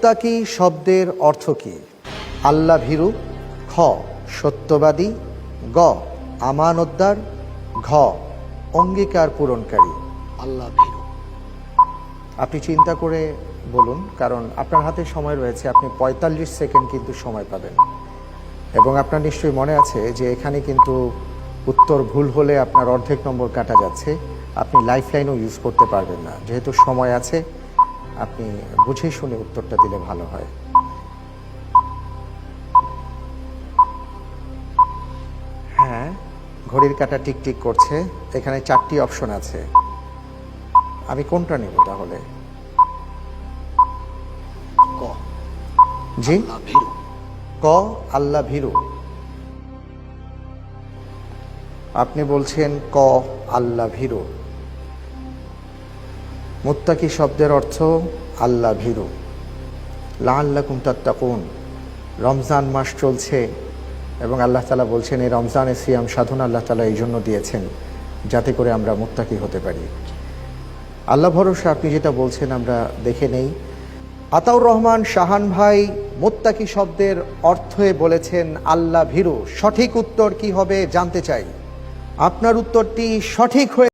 মুত্তাকি শব্দের অর্থ কি? আল্লাহ ভীরু, খ সত্যবাদী, গ আমানতদার, ঘ অঙ্গীকার পূরণকারী। আল্লাহ ভীরু। আপনি চিন্তা করে বলুন, কারণ আপনার হাতে সময় রয়েছে, আপনি ৪৫ সেকেন্ড কিন্তু সময় পাবেন। এবং আপনার নিশ্চয়ই মনে আছে যে এখানে কিন্তু উত্তর ভুল হলে আপনার অর্ধেক নম্বর কাটা যাচ্ছে, আপনি লাইফ লাইনও ইউজ করতে পারবেন না। যেহেতু সময় আছে, আপনি বুঝে শুনে উত্তরটা দিলে ভালো হয়। হ্যাঁ, ঘড়ির কাঁটা টিকটিক করছে। এখানে 4টি অপশন আছে, আমি কোনটা নেব তাহলে? ক জি, আল্লাহ ভীরু। ক আল্লাহ ভীরু। আপনি বলছেন ক আল্লাহ ভীরু। মুত্তাকি শব্দের অর্থ আল্লাহ ভীরু। লাআল্লাকুম তাত্তাকুন। রমজান মাস চলছে এবং আল্লাহ তাআলা বলছেন এই রমজানের সিয়াম সাধনা আল্লাহ তাআলা এই জন্য দিয়েছেন যাতে করে আমরা মুত্তাকি হতে পারি। আল্লাহ ভরসা আপনি যেটা বলছেন আমরা দেখে নেই। আতাউর রহমান শাহান ভাই মুত্তাকি শব্দের অর্থে বলেছেন আল্লাহ ভীরু। সঠিক উত্তর কি হবে জানতে চাই। আপনার উত্তরটি সঠিক হয়ে